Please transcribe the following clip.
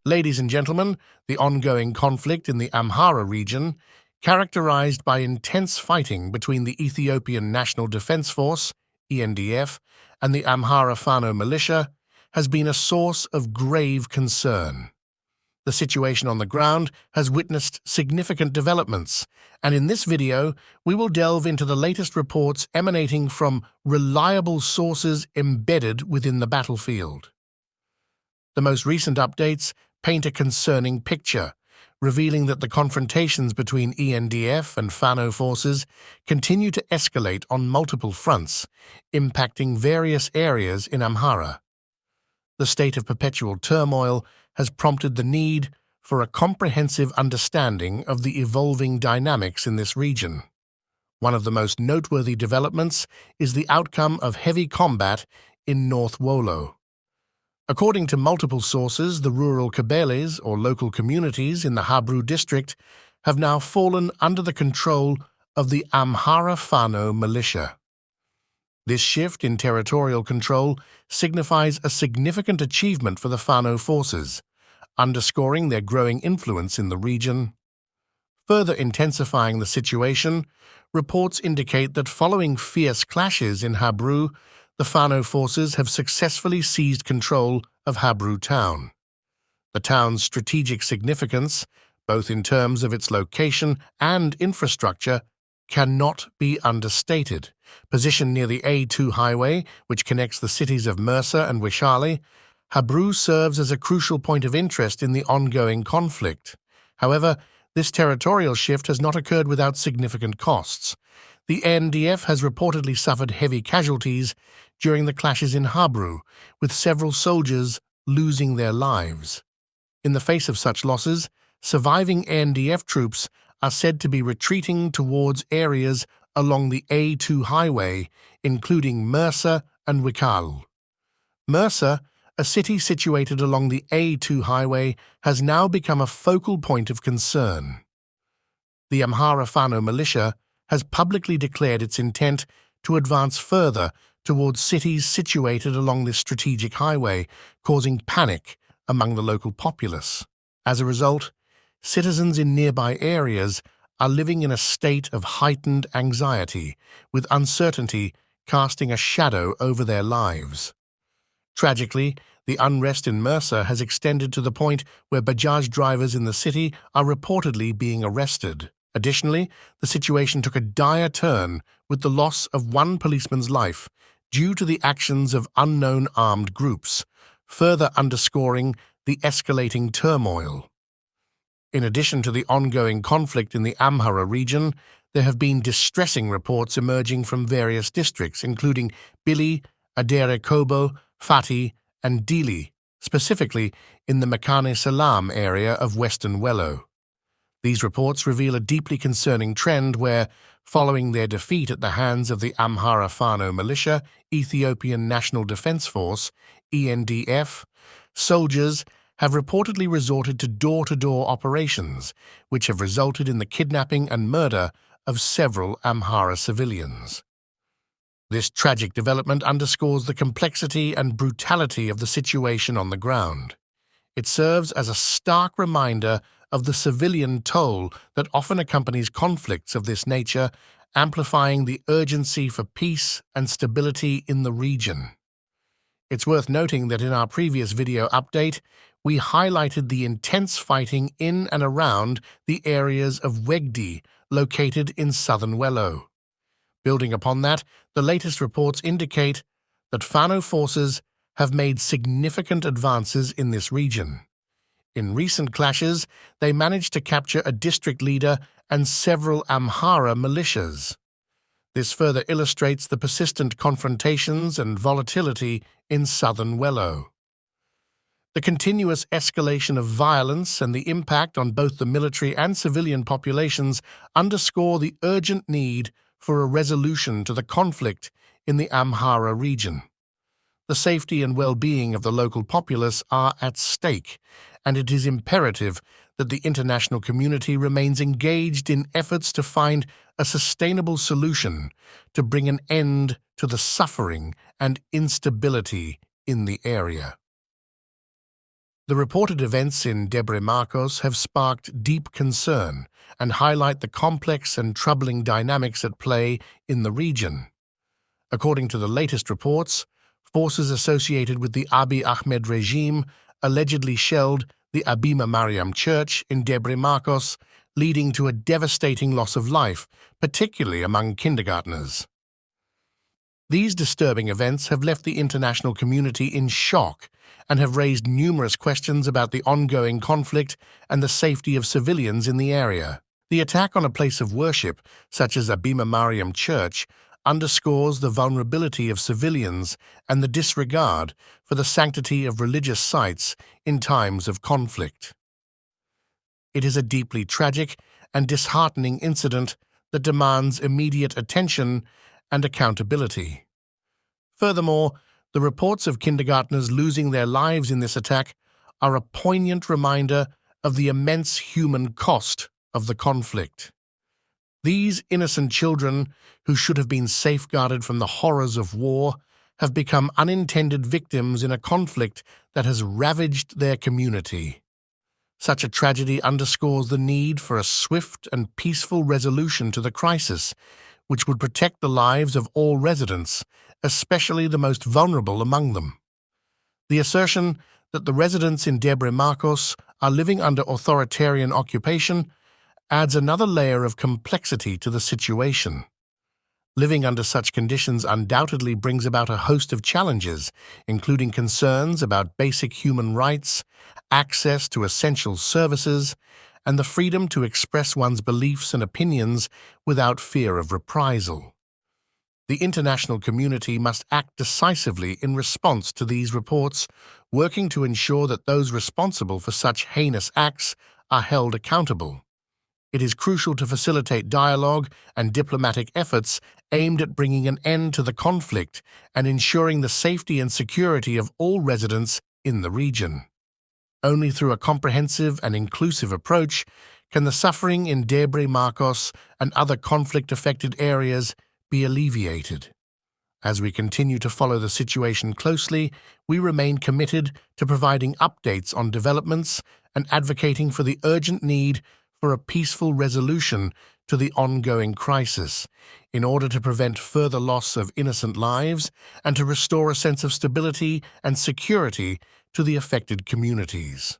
Ladies and gentlemen, the ongoing conflict in the Amhara region, characterized by intense fighting between the Ethiopian National Defense Force, ENDF, and the Amhara Fano militia, has been a source of grave concern. The situation on the ground has witnessed significant developments, and in this video, we will delve into the latest reports emanating from reliable sources embedded within the battlefield. The most recent updates paint a concerning picture, revealing that the confrontations between ENDF and Fano forces continue to escalate on multiple fronts, impacting various areas in Amhara. The state of perpetual turmoil has prompted the need for a comprehensive understanding of the evolving dynamics in this region. One of the most noteworthy developments is the outcome of heavy combat in North Wollo. According to multiple sources, the rural Kabeles, or local communities in the Habru district, have now fallen under the control of the Amhara Fano militia. This shift in territorial control signifies a significant achievement for the Fano forces, underscoring their growing influence in the region. Further intensifying the situation, reports indicate that following fierce clashes in Habru, the Fano forces have successfully seized control of Habru town. The town's strategic significance, both in terms of its location and infrastructure, cannot be understated. Positioned near the A2 highway, which connects the cities of Mersa and Wishali, Habru serves as a crucial point of interest in the ongoing conflict. However, this territorial shift has not occurred without significant costs. The NDF has reportedly suffered heavy casualties during the clashes in Habru, with several soldiers losing their lives. In the face of such losses, surviving NDF troops are said to be retreating towards areas along the A2 highway, including Mersa and Wikal. Mersa, a city situated along the A2 highway, has now become a focal point of concern. The Amhara Fano militia has publicly declared its intent to advance further towards cities situated along this strategic highway, causing panic among the local populace. As a result, citizens in nearby areas are living in a state of heightened anxiety, with uncertainty casting a shadow over their lives. Tragically, the unrest in Mersa has extended to the point where Bajaj drivers in the city are reportedly being arrested. Additionally, the situation took a dire turn with the loss of one policeman's life due to the actions of unknown armed groups, further underscoring the escalating turmoil. In addition to the ongoing conflict in the Amhara region, there have been distressing reports emerging from various districts, including Bili, Adere Kobo, Fati, and Dili, specifically in the Mekane Salam area of Western Wello. These reports reveal a deeply concerning trend where, following their defeat at the hands of the Amhara Fano militia, Ethiopian National Defense Force, ENDF, soldiers have reportedly resorted to door-to-door operations, which have resulted in the kidnapping and murder of several Amhara civilians. This tragic development underscores the complexity and brutality of the situation on the ground. It serves as a stark reminder of the civilian toll that often accompanies conflicts of this nature, amplifying the urgency for peace and stability in the region. It's worth noting that in our previous video update, we highlighted the intense fighting in and around the areas of Wegdi, located in southern Wello. Building upon that, the latest reports indicate that Fano forces have made significant advances in this region. In recent clashes, they managed to capture a district leader and several Amhara militias. This further illustrates the persistent confrontations and volatility in southern Wello. The continuous escalation of violence and the impact on both the military and civilian populations underscore the urgent need for a resolution to the conflict in the Amhara region. The safety and well-being of the local populace are at stake, and it is imperative that the international community remains engaged in efforts to find a sustainable solution to bring an end to the suffering and instability in the area. The reported events in Debre Marcos have sparked deep concern and highlight the complex and troubling dynamics at play in the region. According to the latest reports, forces associated with the Abiy Ahmed regime allegedly shelled the Abima Mariam Church in Debre Marcos, leading to a devastating loss of life, particularly among kindergartners. These disturbing events have left the international community in shock and have raised numerous questions about the ongoing conflict and the safety of civilians in the area. The attack on a place of worship, such as Abima Mariam Church, underscores the vulnerability of civilians and the disregard for the sanctity of religious sites in times of conflict. It is a deeply tragic and disheartening incident that demands immediate attention and accountability. Furthermore, the reports of kindergartners losing their lives in this attack are a poignant reminder of the immense human cost of the conflict. These innocent children, who should have been safeguarded from the horrors of war, have become unintended victims in a conflict that has ravaged their community. Such a tragedy underscores the need for a swift and peaceful resolution to the crisis, which would protect the lives of all residents, especially the most vulnerable among them. The assertion that the residents in Debre Marcos are living under authoritarian occupation adds another layer of complexity to the situation. Living under such conditions undoubtedly brings about a host of challenges, including concerns about basic human rights, access to essential services, and the freedom to express one's beliefs and opinions without fear of reprisal. The international community must act decisively in response to these reports, working to ensure that those responsible for such heinous acts are held accountable. It is crucial to facilitate dialogue and diplomatic efforts aimed at bringing an end to the conflict and ensuring the safety and security of all residents in the region. Only through a comprehensive and inclusive approach can the suffering in Debre Marcos and other conflict-affected areas be alleviated. As we continue to follow the situation closely, we remain committed to providing updates on developments and advocating for the urgent need for a peaceful resolution to the ongoing crisis, in order to prevent further loss of innocent lives and to restore a sense of stability and security to the affected communities.